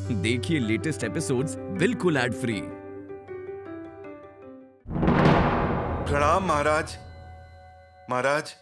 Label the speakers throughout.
Speaker 1: देखिए latest episodes बिल्कुल ad free.
Speaker 2: प्रणाम महाराज। महाराज,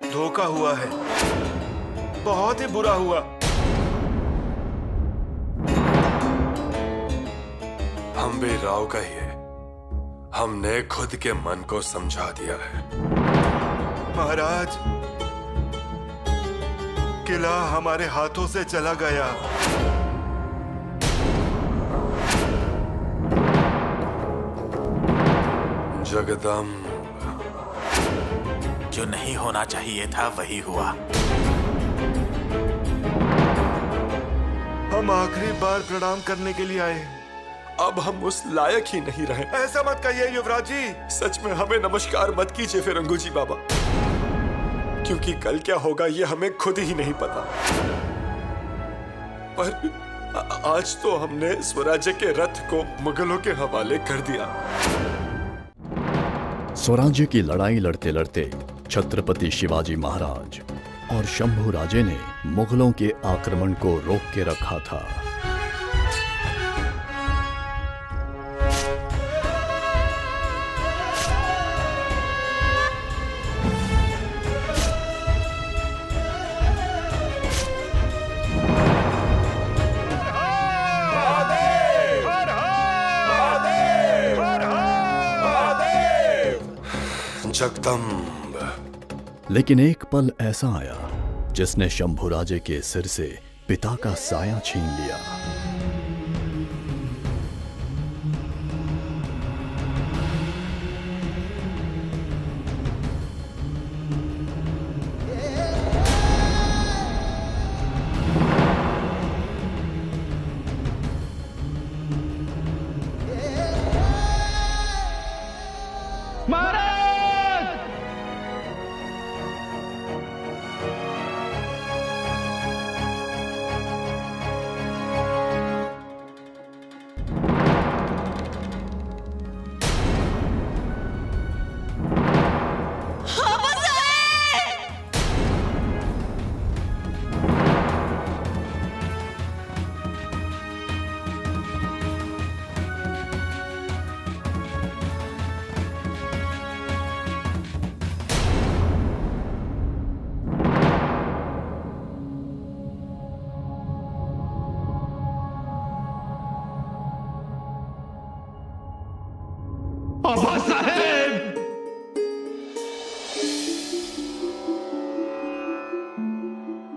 Speaker 2: धोखा हुआ है, बहुत ही बुरा हुआ।
Speaker 3: हम भी राव का ही है, हमने खुद के मन को समझा दिया है।
Speaker 2: महाराज, किला हमारे हाथों से चला गया।
Speaker 3: जगदम्ब,
Speaker 4: जो नहीं होना चाहिए था वही हुआ।
Speaker 2: हम आखिरी बार प्रणाम करने के लिए आए।
Speaker 3: अब हम उस लायक ही नहीं रहे।
Speaker 2: ऐसा मत कहिए युवराज जी।
Speaker 3: सच में हमें नमस्कार मत कीजिए फिरंगू जी बाबा, क्योंकि कल क्या होगा ये हमें खुद ही नहीं पता। पर आज तो हमने स्वराज्य के रथ को मुगलों के हवाले कर दिया।
Speaker 5: स्वराज्य की लड़ाई लड़ते लड़ते छत्रपति शिवाजी महाराज और शंभू राजे ने मुगलों के आक्रमण को रोक के रखा था।
Speaker 3: जगदम्ब,
Speaker 5: लेकिन एक पल ऐसा आया जिसने शंभू राजे के सिर से पिता का साया छीन लिया।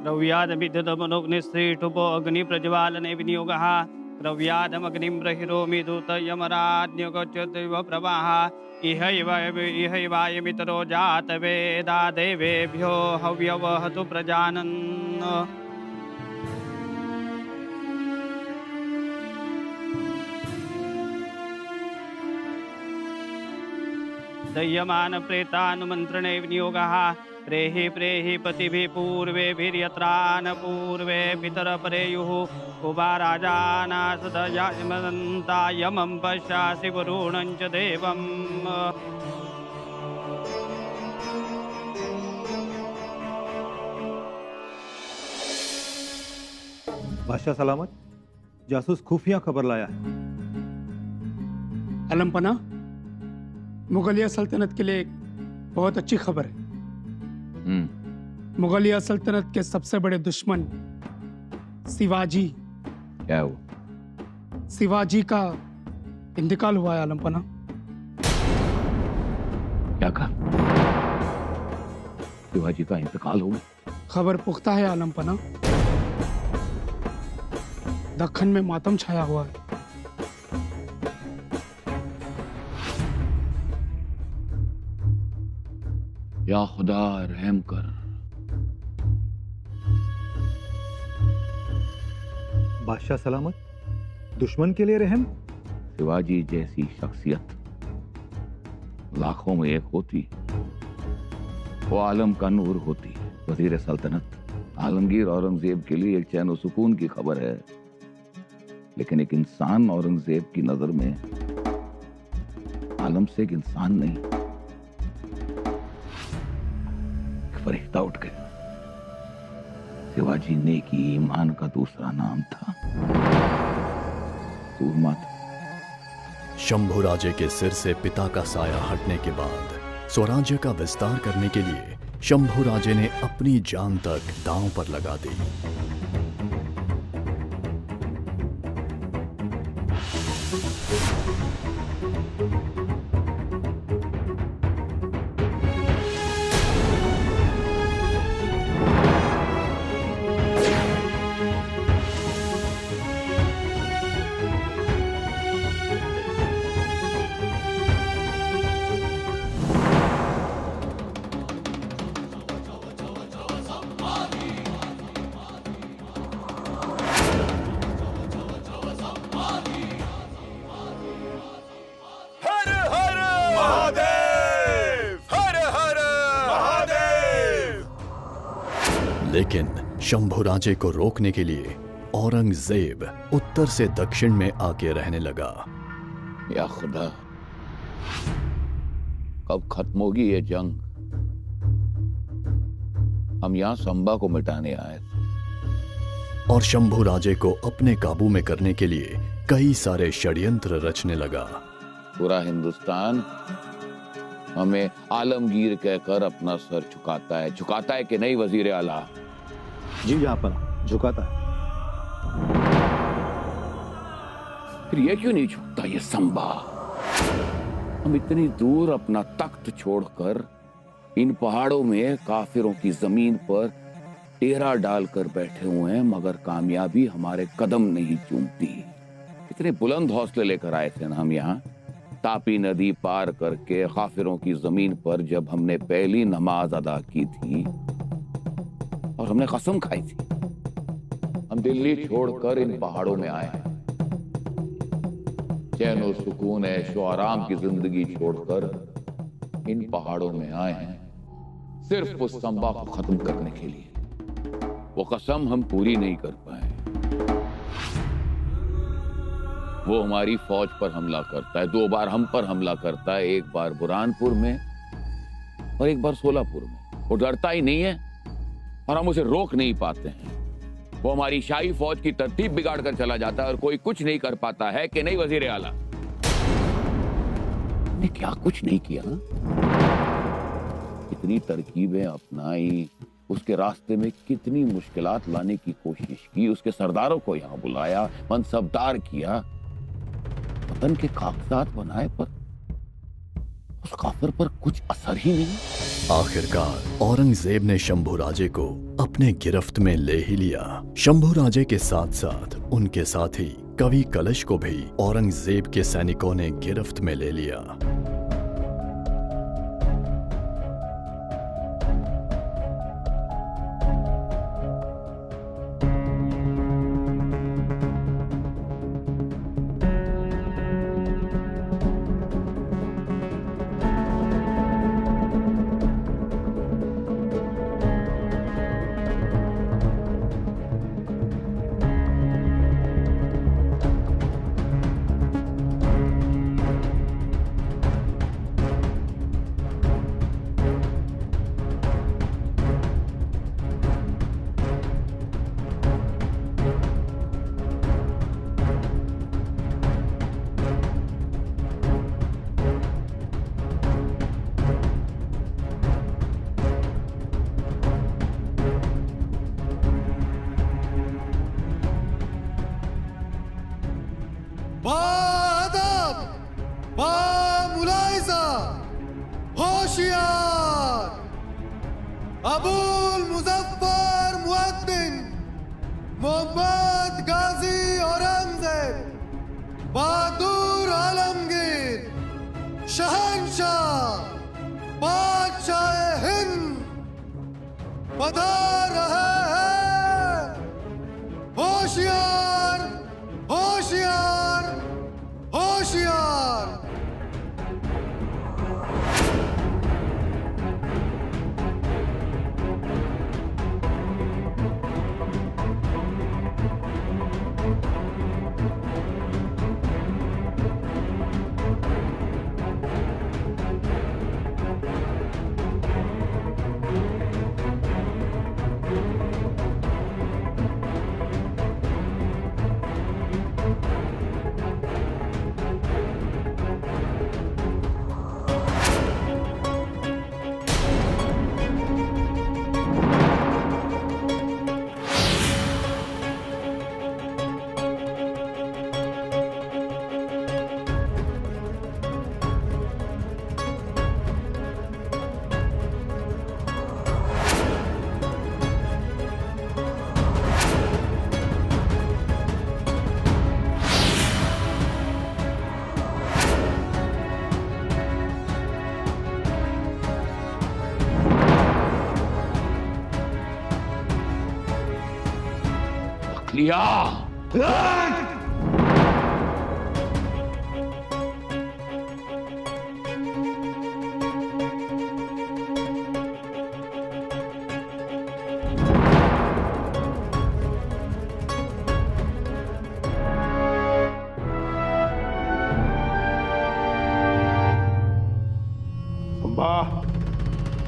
Speaker 6: द्रव्यादमिदमनुग्निश्रीठुपो अग्नि प्रज्वालने विनियोगः द्रव्यादमग्निं प्रहिरोमि दूतयमराज्ञगोच्यदेव प्रवाह इहैवायमितरो जातवेदा देवेभ्यो हव्यवहतु प्रजानन्। दह्यमान प्रेतानुमन्त्रणे विनियोगः प्रेहि प्रेहि पतिभिः पूर्वेभिर्यत्रान पूर्वे पितर परेयुः उभा राजाना सदयामन्ता यमं पश्यासि वरुणं च देवम्।
Speaker 7: बादशाह सलामत, जासूस खुफिया खबर लाया है।
Speaker 8: अलमपना, मुगलिया सल्तनत के लिए एक बहुत अच्छी खबर है। मुगलिया सल्तनत के सबसे बड़े दुश्मन शिवाजी,
Speaker 9: क्या हुआ?
Speaker 8: शिवाजी का इंतकाल हुआ है अलमपना।
Speaker 9: क्या कहा? शिवाजी का इंतकाल हो गया?
Speaker 8: खबर पुख्ता है अलमपना। दक्खन में मातम छाया हुआ है।
Speaker 9: या खुदा रहम कर।
Speaker 7: बादशाह सलामत, दुश्मन के लिए रहम।
Speaker 9: शिवाजी जैसी शख्सियत लाखों में एक होती, वो आलम का नूर होती। वजीर सल्तनत आलमगीर औरंगजेब के लिए एक चैन और सुकून की खबर है, लेकिन एक इंसान औरंगजेब की नजर में आलम से एक इंसान नहीं, फरिश्ता उठ गया। शिवाजी नेकी ईमान का दूसरा नाम था। सूरमा था।
Speaker 5: शंभुराजे के सिर से पिता का साया हटने के बाद स्वराज्य का विस्तार करने के लिए शंभुराजे ने अपनी जान तक दांव पर लगा दी। लेकिन शंभुराजे को रोकने के लिए औरंगजेब उत्तर से दक्षिण में आके रहने लगा।
Speaker 9: या खुदा, कब खत्म होगी ये जंग? हम यहां संबा को मिटाने आए थे।
Speaker 5: और शंभुराजे को अपने काबू में करने के लिए कई सारे षड्यंत्र रचने लगा।
Speaker 9: पूरा हिंदुस्तान हमें आलमगीर कहकर अपना सर झुकाता है कि नहीं वजीर आला?
Speaker 7: जी जहां झुकाता है।
Speaker 9: फिर ये क्यों नहीं झुकता ये संबा? हम इतनी दूर अपना तख्त छोड़कर इन पहाड़ों में काफिरों की जमीन पर डेरा डालकर बैठे हुए हैं, मगर कामयाबी हमारे कदम नहीं चूमती। इतने बुलंद हौसले लेकर आए थे ना हम यहाँ, तापी नदी पार करके काफिरों की जमीन पर जब हमने पहली नमाज अदा की थी और हमने कसम खाई थी, हम दिल्ली छोड़कर इन पहाड़ों में आए हैं। चैन और सुकून ऐशो आराम की जिंदगी छोड़कर इन पहाड़ों में आए हैं सिर्फ उस संबा को खत्म करने के लिए। वो कसम हम पूरी नहीं कर पाए। वो हमारी फौज पर हमला करता है, 2 बार हम पर हमला करता है, 1 बार बुरहानपुर में और 1 बार सोलापुर में। वो डरता ही नहीं है और हम उसे रोक नहीं पाते हैं। वो हमारी शाही फौज की तरतीब बिगाड़ कर चला जाता है और कोई कुछ नहीं कर पाता है कि नहीं वजीर आला? ने क्या कुछ नहीं किया? कितनी तरकीबें अपनाई, उसके रास्ते में कितनी मुश्किलात लाने की कोशिश की, उसके सरदारों को यहां बुलाया, मनसबदार किया, वतन के कागजात बनाए, पर उस काफिर पर कुछ असर ही नहीं।
Speaker 5: आखिरकार औरंगजेब ने शंभुराजे को अपने गिरफ्त में ले ही लिया। शंभुराजे के साथ साथ उनके साथी कवि कलश को भी औरंगजेब के सैनिकों ने गिरफ्त में ले लिया।
Speaker 10: अबुल मुजफ्फर मुअद्दिन मोहम्मद गाजी औरंगजेब बहादुर आलमगीर शहंशाह बादशाह हिंद पधार रहे हैं। होशियार होशियार होशियार।
Speaker 9: लिया।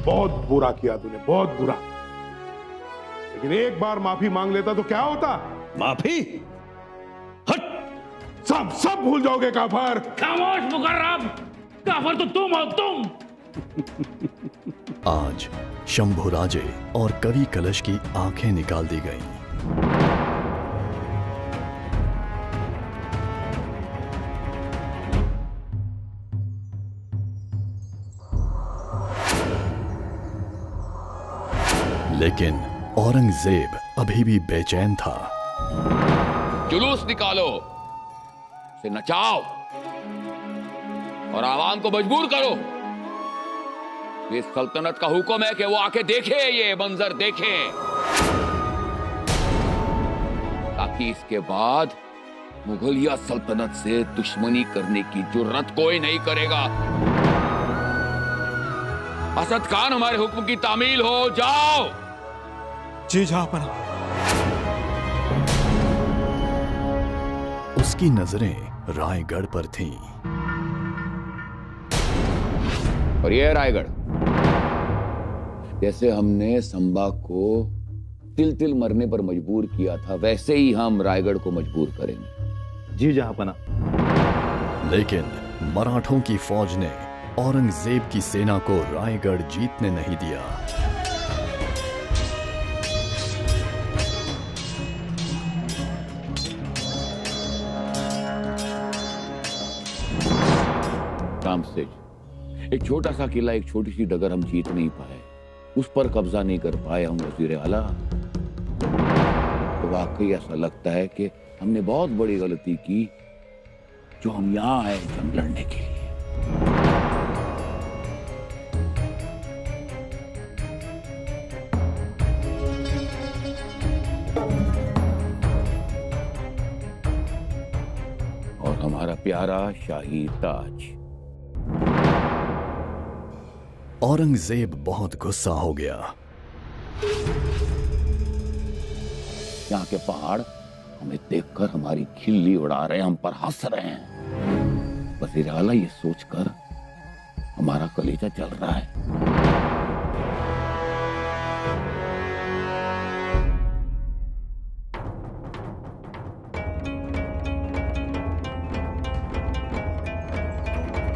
Speaker 11: बहुत बुरा किया तूने, बहुत बुरा। लेकिन एक बार माफी मांग लेता तो क्या होता?
Speaker 12: माफी?
Speaker 11: हट! सब भूल जाओगे काफर।
Speaker 12: खामोश मुकर्रम, काफर तो तुम हो, तुम।
Speaker 5: आज शंभुराजे और कवि कलश की आंखें निकाल दी गईं। लेकिन औरंगजेब अभी भी बेचैन था।
Speaker 9: जुलूस निकालो, उसे नचाओ और आवाम को मजबूर करो। ये सल्तनत का हुक्म है कि वो आके देखे, ये मंजर देखे, ताकि इसके बाद मुगलिया सल्तनत से दुश्मनी करने की जुर्रत कोई नहीं करेगा। असद खान, हमारे हुक्म की तामील हो, जाओ।
Speaker 10: जी जहांपना।
Speaker 5: उसकी नजरें रायगढ़ पर थीं।
Speaker 9: और ये रायगढ़, जैसे हमने संबा को तिल तिल मरने पर मजबूर किया था, वैसे ही हम रायगढ़ को मजबूर करेंगे।
Speaker 7: जी जहांपना।
Speaker 5: लेकिन मराठों की फौज ने औरंगजेब की सेना को रायगढ़ जीतने नहीं दिया।
Speaker 9: एक छोटा सा किला, एक छोटी सी डगर हम जीत नहीं पाए, उस पर कब्जा नहीं कर पाए हम वजीर आला, तो वाकई ऐसा लगता है कि हमने बहुत बड़ी गलती की जो हम यहां आए जंग लड़ने के लिए। और हमारा प्यारा शाही ताज।
Speaker 5: औरंगजेब बहुत गुस्सा हो गया।
Speaker 9: यहाँ के पहाड़ हमें देखकर हमारी खिल्ली उड़ा रहे हैं, हम पर हंस रहे हैं। वज़ीर आला, ये सोचकर हमारा कलेजा जल रहा है।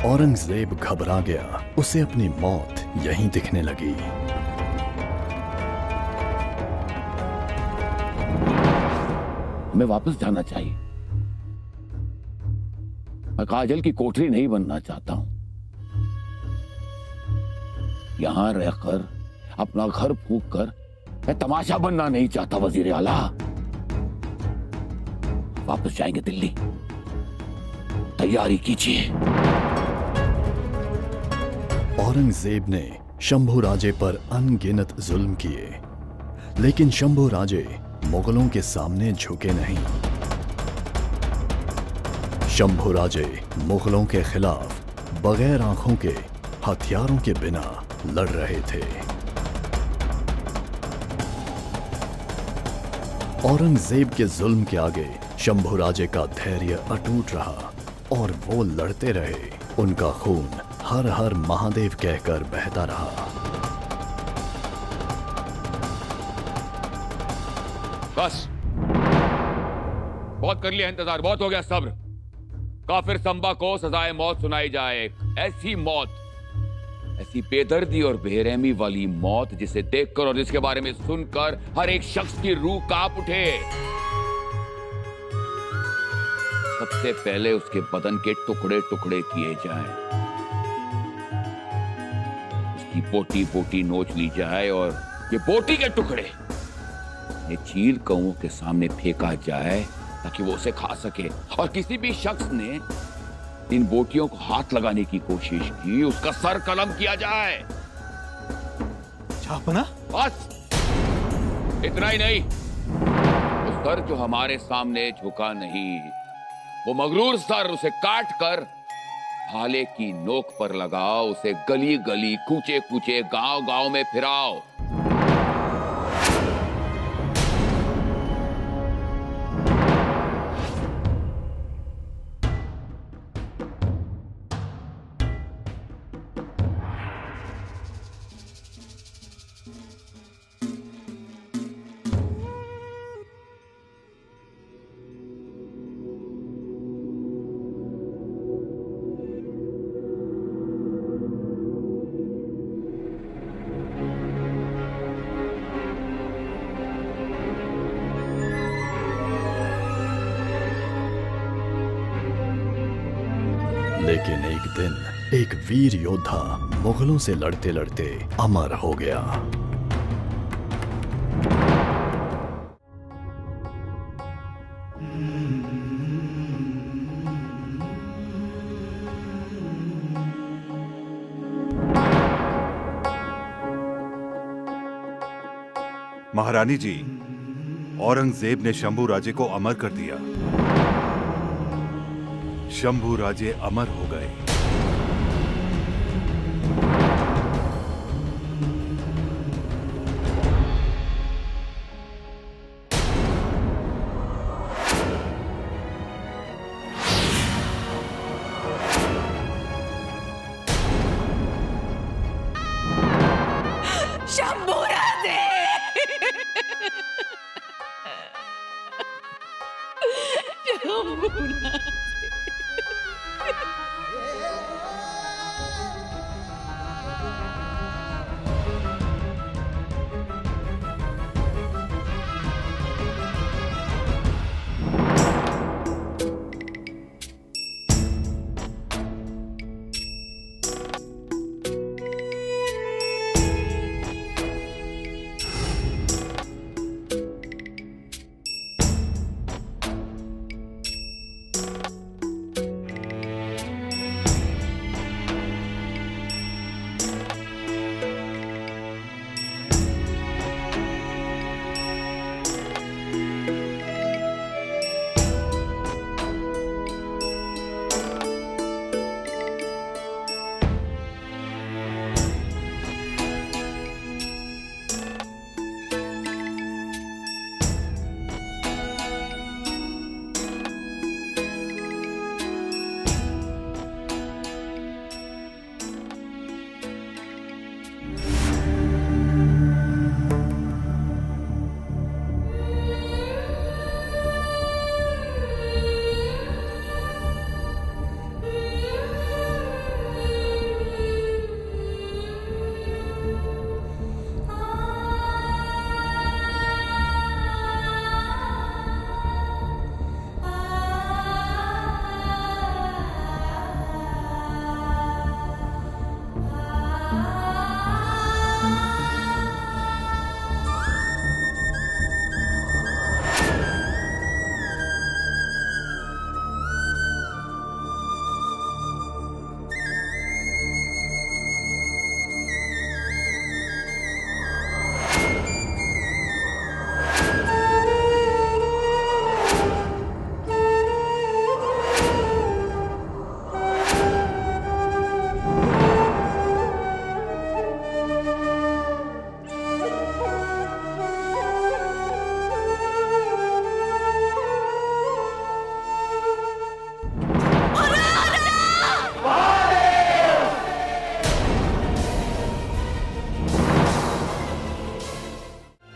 Speaker 5: औरंगजेब घबरा गया। उसे अपनी मौत यहीं दिखने लगी।
Speaker 9: हमें वापस जाना चाहिए। मैं काजल की कोठरी नहीं बनना चाहता हूं। यहां रहकर अपना घर फूंक कर मैं तमाशा बनना नहीं चाहता। वजीर आला, वापस जाएंगे दिल्ली, तैयारी कीजिए।
Speaker 5: औरंगजेब ने शंभुराजे पर अनगिनत जुल्म किए, लेकिन शंभुराजे मुगलों के सामने झुके नहीं। शंभुराजे मुगलों के खिलाफ बगैर आंखों के, हथियारों के बिना लड़ रहे थे। औरंगजेब के जुल्म के आगे शंभुराजे का धैर्य अटूट रहा और वो लड़ते रहे। उनका खून हर हर महादेव कहकर बहता रहा।
Speaker 9: बस, बहुत कर लिया इंतजार, बहुत हो गया सब्र। काफिर संबा को सजाए मौत सुनाई जाए, ऐसी मौत, ऐसी बेदर्दी और बेरहमी वाली मौत जिसे देखकर और जिसके बारे में सुनकर हर एक शख्स की रूह कांप उठे। सबसे पहले उसके बदन के टुकड़े टुकड़े किए जाएं, उसकी बोटी बोटी नोच ली जाए और ये बोटी के टुकड़े चील कौओं के सामने फेंका जाए ताकि वो उसे खा सके। और किसी भी शख्स ने इन बोटियों को हाथ लगाने की कोशिश की, उसका सर कलम किया जाए।
Speaker 10: छापना?
Speaker 9: बस इतना ही नहीं, उस सर जो हमारे सामने झुका नहीं, वो मगरूर सर उसे काट कर भाले की नोक पर लगाओ, उसे गली गली कूचे कूचे गांव गांव में फिराओ।
Speaker 5: लेकिन एक दिन एक वीर योद्धा मुगलों से लड़ते लड़ते अमर हो गया।
Speaker 2: महारानी जी, औरंगजेब ने शंभू राजे को अमर कर दिया। शंभू राजे अमर हो गए।
Speaker 13: शंभू राजे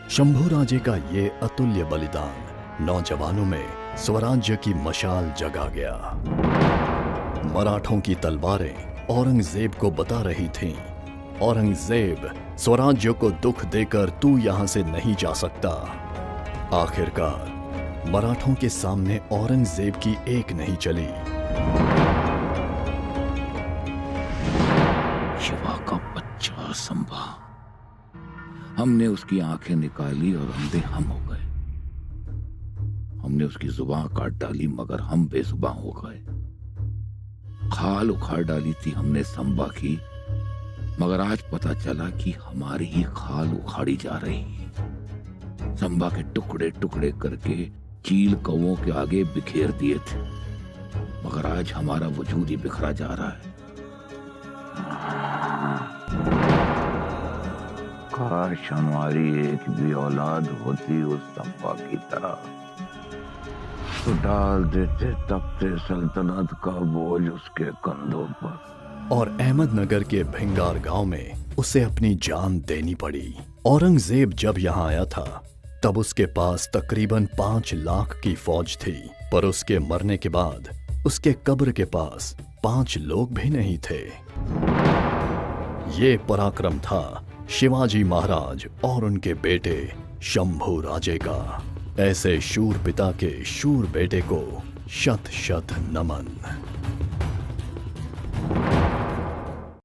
Speaker 5: शंभू राजे का ये अतुल्य बलिदान नौजवानों में स्वराज्य की मशाल जगा गया। मराठों की तलवारें औरंगजेब को बता रही थीं, औरंगजेब, स्वराज्य को दुख देकर तू यहां से नहीं जा सकता। आखिरकार मराठों के सामने औरंगजेब की एक नहीं चली।
Speaker 9: शिवा का बच्चा संभा, हमने उसकी आंखें निकाली और अंधे हम हो गए। हमने उसकी जुबान काट डाली मगर हम बेजुबान हो गए। खाल उखाड़ डाली थी हमने संभा की, मगर आज पता चला कि हमारी ही खाल उखाड़ी जा रही है। संभा के टुकड़े टुकड़े करके चील कौवों के आगे बिखेर दिए थे, मगर आज हमारा वजूद ही बिखरा जा रहा है। काश हमारी एक भी औलाद होती उस संभा की तरह, तो डाल देते तख्ते सल्तनत का बोझ उसके कंधों पर।
Speaker 5: और अहमदनगर के भिंगार गांव में उसे अपनी जान देनी पड़ी। औरंगजेब जब यहाँ आया था तब उसके पास तकरीबन 5 लाख की फौज थी, पर उसके मरने के बाद उसके कब्र के पास 5 लोग भी नहीं थे। ये पराक्रम था शिवाजी महाराज और उनके बेटे शंभू राजे का। ऐसे शूर पिता के शूर बेटे को शत शत नमन।